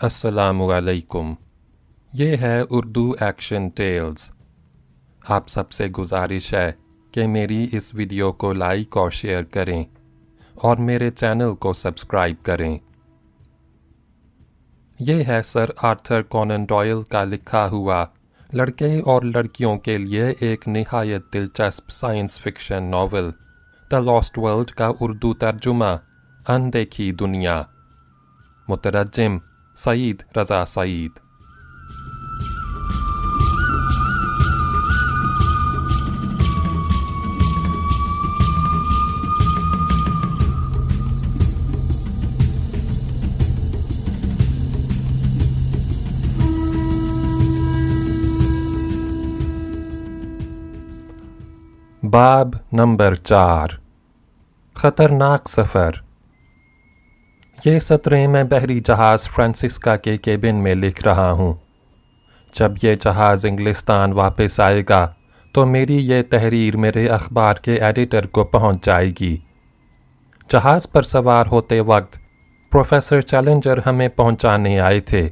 السلام علیکم۔ یہ ہے اردو ایکشن ٹیلز۔ آپ سب سے گزارش ہے کہ میری اس ویڈیو کو لائک اور شیئر کریں اور میرے چینل کو سبسکرائب کریں۔ یہ ہے سر آرتھر کونن ڈوئل کا لکھا ہوا لڑکے اور لڑکیوں کے لیے ایک نہایت دلچسپ science fiction novel the last world کا اردو ترجمہ اندیکھی دنیا۔ مترجم سعید رضا سعید۔ باب نمبر 4، خطرناک سفر۔ یہ سطریں میں بحری جہاز فرانسسکا کے کیبن میں لکھ رہا ہوں۔ جب یہ جہاز انگلستان واپس آئے گا تو میری یہ تحریر میرے اخبار کے ایڈیٹر کو پہنچ جائے گی۔ جہاز پر سوار ہوتے وقت پروفیسر چیلنجر ہمیں پہنچانے آئے تھے۔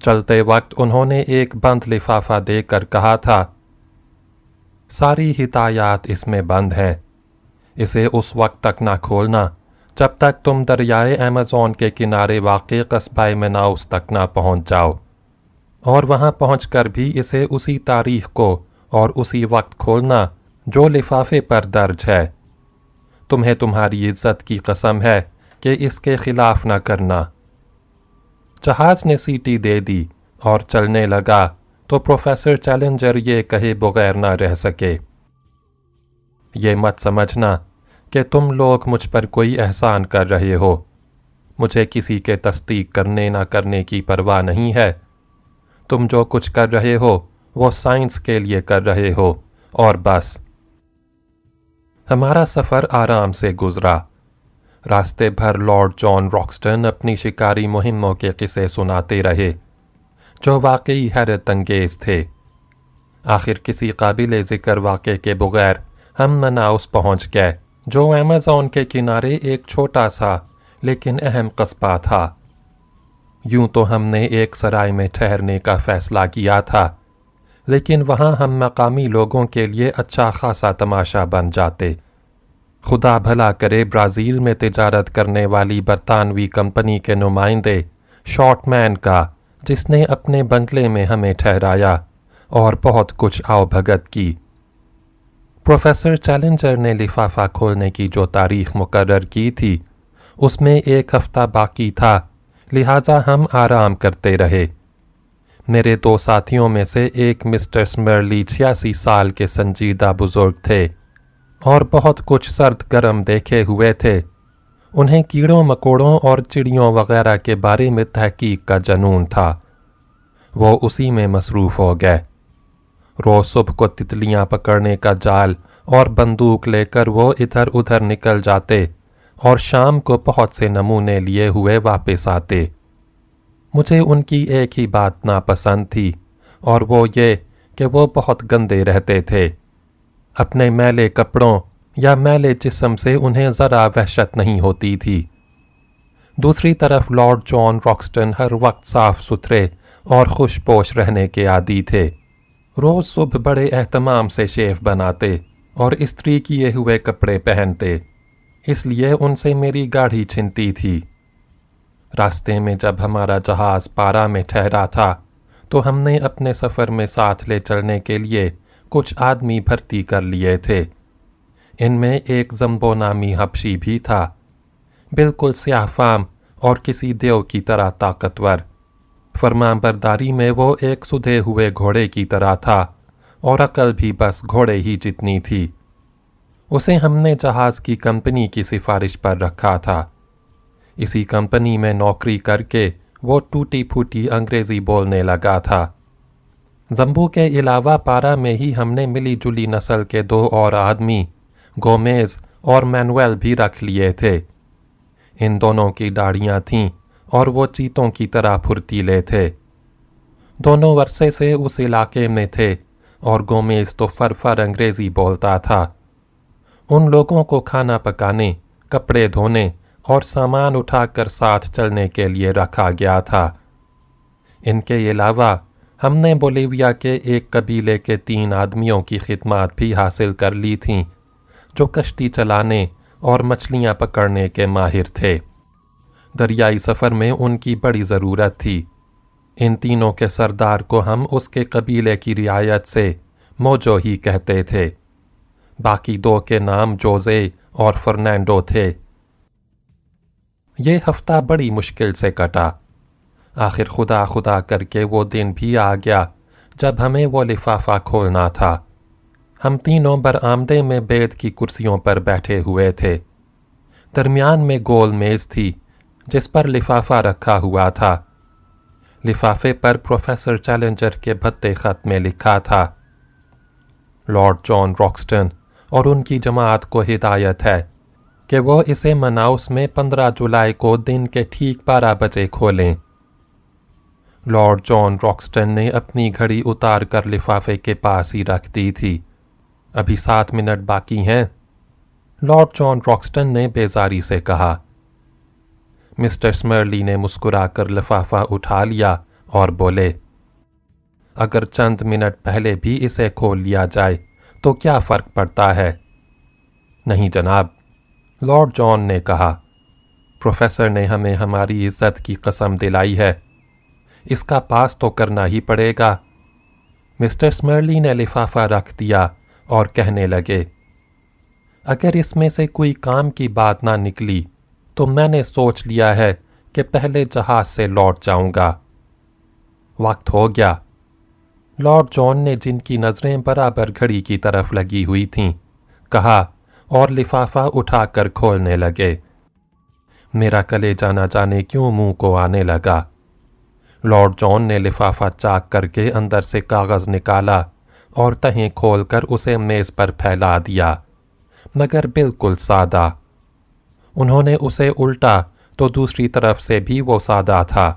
چلتے وقت انہوں نے ایک بند لفافہ دے کر کہا تھا، ساری ہدایات اس میں بند ہیں، اسے اس وقت تک نہ کھولنا جب تک تم دریائے ایمیزون کے کنارے واقع قصبہ مناؤس تک نہ پہنچ جاؤ، اور وہاں پہنچ کر بھی اسے اسی تاریخ کو اور اسی وقت کھولنا جو لفافے پر درج ہے۔ تمہیں تمہاری عزت کی قسم ہے کہ اس کے خلاف نہ کرنا۔ جہاز نے سیٹی دے دی اور چلنے لگا تو پروفیسر چیلنجر یہ کہے بغیر نہ رہ سکے، یہ مت سمجھنا کہ تم لوگ مجھ پر کوئی احسان کر رہے ہو۔ مجھے کسی کے تصدیق کرنے نہ کرنے کی پرواہ نہیں ہے۔ تم جو کچھ کر رہے ہو وہ سائنس کے لیے کر رہے ہو اور بس۔ ہمارا سفر آرام سے گزرا۔ راستے بھر لارڈ جان راکسٹن اپنی شکاری مہموں کے قصے سناتے رہے جو واقعی حیرت انگیز تھے۔ آخر کسی قابل ذکر واقعے کے بغیر ہم مناؤس پہنچ گئے، جو ایمیزون کے کنارے ایک چھوٹا سا لیکن اہم قصبہ تھا۔ یوں تو ہم نے ایک سرائے میں ٹھہرنے کا فیصلہ کیا تھا، لیکن وہاں ہم مقامی لوگوں کے لیے اچھا خاصا تماشا بن جاتے۔ خدا بھلا کرے برازیل میں تجارت کرنے والی برطانوی کمپنی کے نمائندے شارٹ مین کا، جس نے اپنے بنگلے میں ہمیں ٹھہرایا اور بہت کچھ آؤ بھگت کی۔ پروفیسر چیلنجر نے لفافہ کھولنے کی جو تاریخ مقرر کی تھی اس میں ایک ہفتہ باقی تھا، لہٰذا ہم آرام کرتے رہے۔ میرے دو ساتھیوں میں سے ایک مسٹر سمرلی 86 سال کے سنجیدہ بزرگ تھے اور بہت کچھ سرد گرم دیکھے ہوئے تھے۔ انہیں کیڑوں مکوڑوں اور چڑیوں وغیرہ کے بارے میں تحقیق کا جنون تھا۔ وہ اسی میں مصروف ہو گئے۔ روز صبح کو تتلیاں پکڑنے کا جال اور بندوق لے کر وہ ادھر ادھر نکل جاتے اور شام کو بہت سے نمونے لیے ہوئے واپس آتے۔ مجھے ان کی ایک ہی بات ناپسند تھی، اور وہ یہ کہ وہ بہت گندے رہتے تھے۔ اپنے میلے کپڑوں یا میلے جسم سے انہیں ذرا وحشت نہیں ہوتی تھی۔ دوسری طرف لارڈ جان راکسٹن ہر وقت صاف ستھرے اور خوش پوش رہنے کے عادی تھے۔ روز صبح بڑے اہتمام سے شیف بناتے اور استری کیے ہوئے کپڑے پہنتے، اس لیے ان سے میری گاڑھی چھنتی تھی۔ راستے میں جب ہمارا جہاز پارا میں ٹھہرا تھا تو ہم نے اپنے سفر میں ساتھ لے چلنے کے لیے کچھ آدمی بھرتی کر لیے تھے۔ ان میں ایک زمبو نامی حبشی بھی تھا، بالکل سیاہ فام اور کسی دیو کی طرح طاقتور۔ فرمان برداری میں وہ ایک سدھے ہوئے گھوڑے کی طرح تھا اور عقل بھی بس گھوڑے ہی جتنی تھی۔ اسے ہم نے جہاز کی کمپنی کی سفارش پر رکھا تھا۔ اسی کمپنی میں نوکری کر کے وہ ٹوٹی پھوٹی انگریزی بولنے لگا تھا۔ زمبو کے علاوہ پارا میں ہی ہم نے ملی جلی نسل کے 2 اور آدمی، گومیز اور مینویل بھی رکھ لیے تھے۔ ان دونوں کی داڑھیاں تھیں اور وہ چیتوں کی طرح پھرتیلے تھے۔ دونوں عرصے سے اس علاقے میں تھے اور گومیز تو فر انگریزی بولتا تھا۔ ان لوگوں کو کھانا پکانے، کپڑے دھونے اور سامان اٹھا کر ساتھ چلنے کے لیے رکھا گیا تھا۔ ان کے علاوہ ہم نے بولیویا کے ایک قبیلے کے 3 آدمیوں کی خدمات بھی حاصل کر لی تھیں جو کشتی چلانے اور مچھلیاں پکڑنے کے ماہر تھے۔ دریائی سفر میں ان کی بڑی ضرورت تھی۔ ان تینوں کے سردار کو ہم اس کے قبیلے کی رعایت سے موجو ہی کہتے تھے۔ باقی 2 کے نام جوزے اور فرنینڈو تھے۔ یہ ہفتہ بڑی مشکل سے کٹا۔ آخر خدا خدا کر کے وہ دن بھی آ گیا جب ہمیں وہ لفافہ کھولنا تھا۔ ہم تینوں برآمدے میں بیت کی کرسیوں پر بیٹھے ہوئے تھے۔ درمیان میں گول میز تھی جس پر لفافہ رکھا ہوا تھا۔ لفافے پر پروفیسر چیلنجر کے بھدے خط میں لکھا تھا: لارڈ جان راکسٹن اور ان کی جماعت کو ہدایت ہے کہ وہ اسے مناؤس میں 15 جولائی کو دن کے ٹھیک 12 بجے کھولیں۔ لارڈ جان راکسٹن نے اپنی گھڑی اتار کر لفافے کے پاس ہی رکھ دی تھی۔ ابھی 7 منٹ باقی ہیں، لارڈ جان راکسٹن نے بیزاری سے کہا۔ مسٹر سمرلی نے مسکرا کر لفافہ اٹھا لیا اور بولے: اگر چند منٹ پہلے بھی اسے کھول لیا جائے تو کیا فرق پڑتا ہے؟ نہیں جناب، لارڈ جان نے کہا، پروفیسر نے ہمیں ہماری عزت کی قسم دلائی ہے، اس کا پاس تو کرنا ہی پڑے گا۔ مسٹر سمرلی نے لفافہ رکھ دیا اور کہنے لگے: اگر اس میں سے کوئی کام کی بات نہ نکلی تو میں نے سوچ لیا ہے کہ پہلے جہاز سے لوٹ جاؤں گا۔ وقت ہو گیا۔ لارڈ جان نے، جن کی نظریں برابر گھڑی کی طرف لگی ہوئی تھیں، کہا اور لفافہ اٹھا کر کھولنے لگے۔ میرا کلیجہ نہ جانے کیوں منہ کو آنے لگا۔ لارڈ جان نے لفافہ چاک کر کے اندر سے کاغذ نکالا اور تہیں کھول کر اسے میز پر پھیلا دیا، مگر بالکل سادہ۔ انہوں نے اسے الٹا تو دوسری طرف سے بھی وہ سادہ تھا۔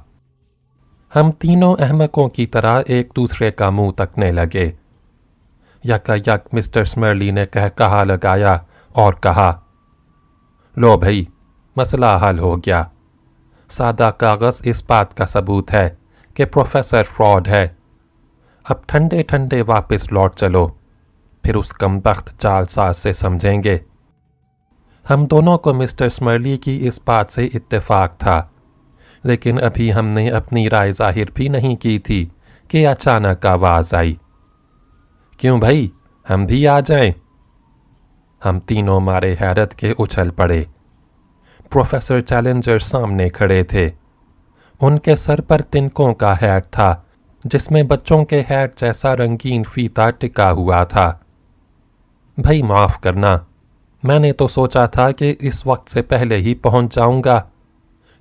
ہم تینوں احمقوں کی طرح ایک دوسرے کا منہ تکنے لگے۔ یکا یک مسٹر سمرلی نے کہا لگایا اور کہا: لو بھئی، مسئلہ حل ہو گیا۔ سادہ کاغذ اس بات کا ثبوت ہے کہ پروفیسر فراڈ ہے۔ اب ٹھنڈے ٹھنڈے واپس لوٹ چلو، پھر اس کمبخت جال ساز سے سمجھیں گے۔ ہم دونوں کو مسٹر سمرلی کی اس بات سے اتفاق تھا، لیکن ابھی ہم نے اپنی رائے ظاہر بھی نہیں کی تھی کہ اچانک آواز آئی: کیوں بھائی، ہم بھی آ جائیں؟ ہم تینوں مارے حیرت کے اچھل پڑے۔ پروفیسر چیلنجر سامنے کھڑے تھے۔ ان کے سر پر تنکوں کا ہیٹ تھا جس میں بچوں کے ہیٹ جیسا رنگین فیتا ٹکا ہوا تھا۔ بھائی معاف کرنا، میں نے تو سوچا تھا کہ اس وقت سے پہلے ہی پہنچ جاؤں گا،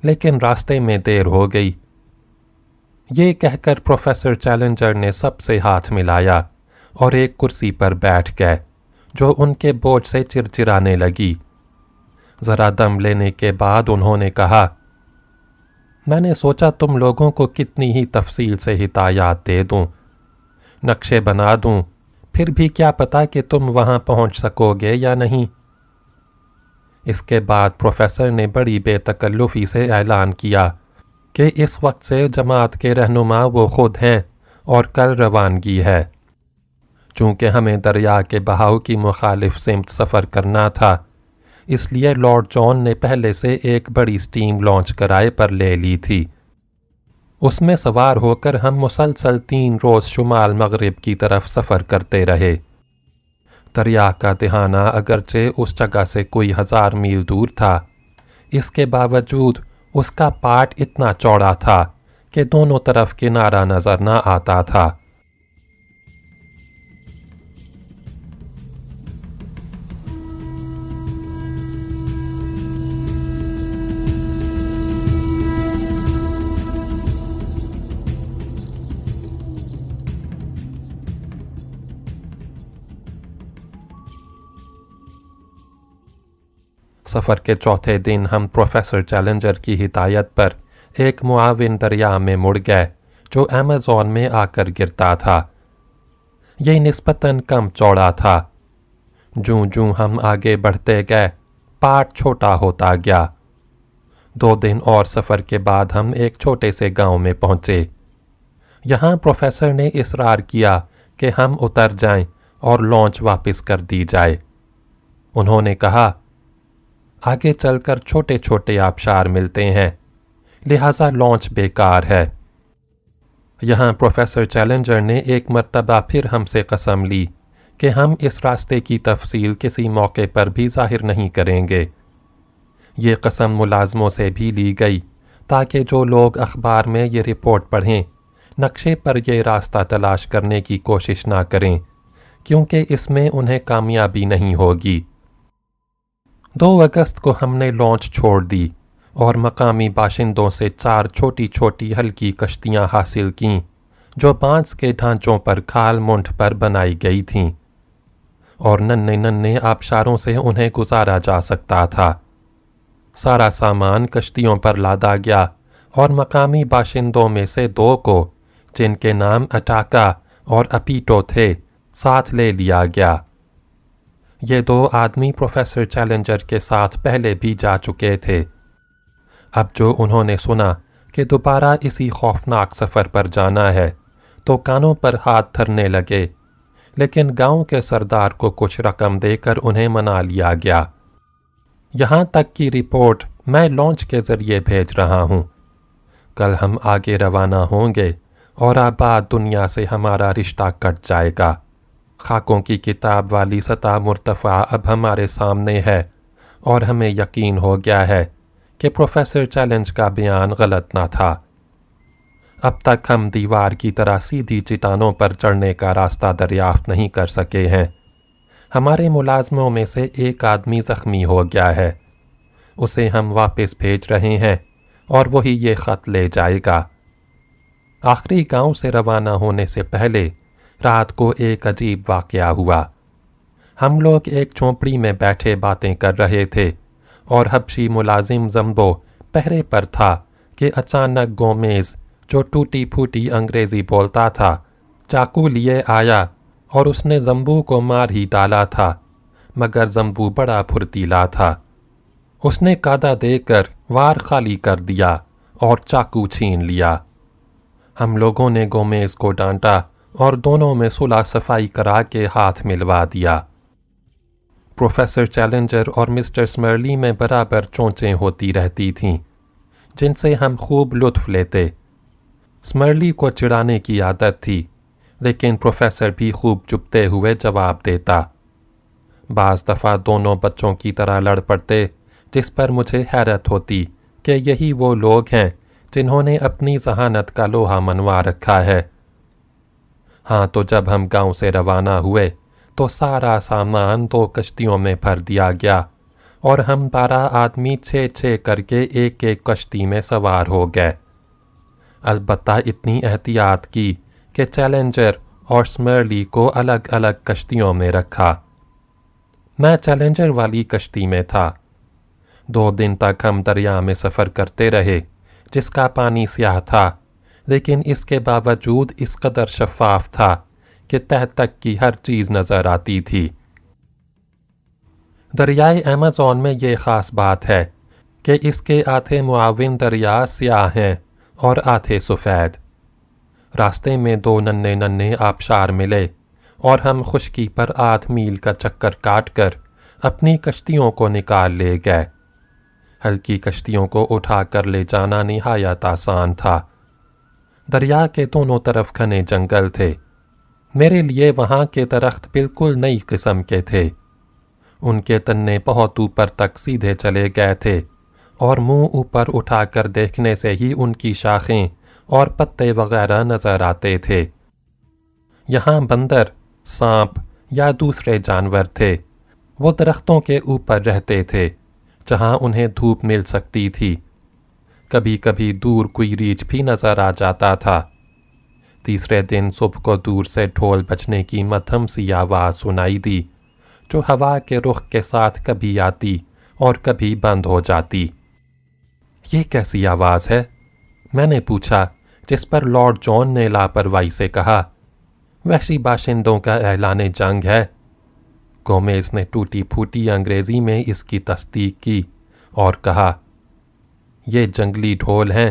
لیکن راستے میں دیر ہو گئی۔ یہ کہہ کر پروفیسر چیلنجر نے سب سے ہاتھ ملایا اور ایک کرسی پر بیٹھ گئے جو ان کے بوجھ سے چرچرانے لگی۔ ذرا دم لینے کے بعد انہوں نے کہا: میں نے سوچا تم لوگوں کو کتنی ہی تفصیل سے ہدایات دے دوں، نقشے بنا دوں، پھر بھی کیا پتا کہ تم وہاں پہنچ سکو گے یا نہیں۔ اس کے بعد پروفیسر نے بڑی بے تکلفی سے اعلان کیا کہ اس وقت سے جماعت کے رہنما وہ خود ہیں اور کل روانگی ہے۔ چونکہ ہمیں دریا کے بہاؤ کی مخالف سمت سفر کرنا تھا، اس لیے لارڈ جان نے پہلے سے ایک بڑی سٹیم لانچ کرائے پر لے لی تھی۔ اس میں سوار ہو کر ہم مسلسل 3 روز شمال مغرب کی طرف سفر کرتے رہے۔ دریا کا دہانہ اگرچہ اس جگہ سے کوئی 1000 میل دور تھا، اس کے باوجود اس کا پاٹ اتنا چوڑا تھا کہ دونوں طرف کنارہ نظر نہ آتا تھا۔ سفر کے چوتھے دن ہم پروفیسر چیلنجر کی ہدایت پر ایک معاون دریا میں مڑ گئے جو ایمیزون میں آ کر گرتا تھا۔ یہ نسبتاً کم چوڑا تھا۔ جوں جوں ہم آگے بڑھتے گئے، پاٹ چھوٹا ہوتا گیا۔ 2 دن اور سفر کے بعد ہم ایک چھوٹے سے گاؤں میں پہنچے۔ یہاں پروفیسر نے اصرار کیا کہ ہم اتر جائیں اور لانچ واپس کر دی جائے۔ انہوں نے کہا، آگے چل کر چھوٹے چھوٹے آبشار ملتے ہیں، لہٰذا لانچ بیکار ہے۔ یہاں پروفیسر چیلنجر نے ایک مرتبہ پھر ہم سے قسم لی کہ ہم اس راستے کی تفصیل کسی موقع پر بھی ظاہر نہیں کریں گے۔ یہ قسم ملازموں سے بھی لی گئی تاکہ جو لوگ اخبار میں یہ رپورٹ پڑھیں نقشے پر یہ راستہ تلاش کرنے کی کوشش نہ کریں، کیونکہ اس میں انہیں کامیابی نہیں ہوگی۔ 2 اگست کو ہم نے لانچ چھوڑ دی اور مقامی باشندوں سے 4 چھوٹی چھوٹی ہلکی کشتیاں حاصل کیں جو بانس کے ڈھانچوں پر کھال منڈ پر بنائی گئی تھیں، اور ننھے ننھے آبشاروں سے انہیں گزارا جا سکتا تھا۔ سارا سامان کشتیوں پر لادا گیا اور مقامی باشندوں میں سے 2 کو، جن کے نام اٹاکا اور اپیٹو تھے، ساتھ لے لیا گیا۔ یہ 2 آدمی پروفیسر چیلنجر کے ساتھ پہلے بھی جا چکے تھے۔ اب جو انہوں نے سنا کہ دوبارہ اسی خوفناک سفر پر جانا ہے تو کانوں پر ہاتھ دھرنے لگے، لیکن گاؤں کے سردار کو کچھ رقم دے کر انہیں منا لیا گیا۔ یہاں تک کی رپورٹ میں لانچ کے ذریعے بھیج رہا ہوں۔ کل ہم آگے روانہ ہوں گے اور آباد دنیا سے ہمارا رشتہ کٹ جائے گا۔ خاکوں کی کتاب والی سطح مرتفع اب ہمارے سامنے ہے، اور ہمیں یقین ہو گیا ہے کہ پروفیسر چیلنج کا بیان غلط نہ تھا۔ اب تک ہم دیوار کی طرح سیدھی چٹانوں پر چڑھنے کا راستہ دریافت نہیں کر سکے ہیں۔ ہمارے ملازموں میں سے ایک آدمی زخمی ہو گیا ہے، اسے ہم واپس بھیج رہے ہیں اور وہی یہ خط لے جائے گا۔ آخری گاؤں سے روانہ ہونے سے پہلے رات کو ایک عجیب واقعہ ہوا۔ ہم لوگ ایک جھونپڑی میں بیٹھے باتیں کر رہے تھے اور حبشی ملازم زمبو پہرے پر تھا کہ اچانک گومیز، جو ٹوٹی پھوٹی انگریزی بولتا تھا، چاقو لیے آیا اور اس نے زمبو کو مار ہی ڈالا تھا، مگر زمبو بڑا پھرتیلا تھا۔ اس نے کادا دے کر وار خالی کر دیا اور چاقو چھین لیا۔ ہم لوگوں نے گومیز کو ڈانٹا اور دونوں میں صلح صفائی کرا کے ہاتھ ملوا دیا۔ پروفیسر چیلنجر اور مسٹر سمرلی میں برابر چونچیں ہوتی رہتی تھیں، جن سے ہم خوب لطف لیتے۔ سمرلی کو چڑھانے کی عادت تھی، لیکن پروفیسر بھی خوب چپتے ہوئے جواب دیتا۔ بعض دفعہ دونوں بچوں کی طرح لڑ پڑتے، جس پر مجھے حیرت ہوتی کہ یہی وہ لوگ ہیں جنہوں نے اپنی ذہانت کا لوہا منوا رکھا ہے۔ ہاں، تو جب ہم گاؤں سے روانہ ہوئے تو سارا سامان 2 کشتیوں میں بھر دیا گیا، اور ہم 12 آدمی 6 کر کے ایک کشتی میں سوار ہو گئے۔ البتہ اتنی احتیاط کی کہ چیلنجر اور سمرلی کو الگ الگ کشتیوں میں رکھا۔ میں چیلنجر والی کشتی میں تھا۔ 2 دن تک ہم دریا میں سفر کرتے رہے، جس کا پانی سیاہ تھا، لیکن اس کے باوجود اس قدر شفاف تھا کہ تہ تک کی ہر چیز نظر آتی تھی۔ دریائے ایمیزون میں یہ خاص بات ہے کہ اس کے آدھے معاون دریا سیاہ ہیں اور آدھے سفید۔ راستے میں 2 ننھے ننھے آبشار ملے اور ہم خشکی پر 8 میل کا چکر کاٹ کر اپنی کشتیوں کو نکال لے گئے۔ ہلکی کشتیوں کو اٹھا کر لے جانا نہایت آسان تھا۔ دریا کے دونوں طرف گھنے جنگل تھے۔ میرے لیے وہاں کے درخت بالکل نئی قسم کے تھے۔ ان کے تنے بہت اوپر تک سیدھے چلے گئے تھے، اور منہ اوپر اٹھا کر دیکھنے سے ہی ان کی شاخیں اور پتے وغیرہ نظر آتے تھے۔ یہاں بندر، سانپ یا دوسرے جانور تھے۔ وہ درختوں کے اوپر رہتے تھے جہاں انہیں دھوپ مل سکتی تھی۔ کبھی کبھی دور کوئی ریچھ بھی نظر آ جاتا تھا۔ تیسرے دن صبح کو دور سے ڈھول بجنے کی مدھم سی آواز سنائی دی، جو ہوا کے رخ کے ساتھ کبھی آتی اور کبھی بند ہو جاتی۔ یہ کیسی آواز ہے؟ میں نے پوچھا، جس پر لارڈ جان نے لاپرواہی سے کہا، وحشی باشندوں کا اعلان جنگ ہے۔ گومیز نے ٹوٹی پھوٹی انگریزی میں اس کی تصدیق کی اور کہا، یہ جنگلی ڈھول ہیں۔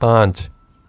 5,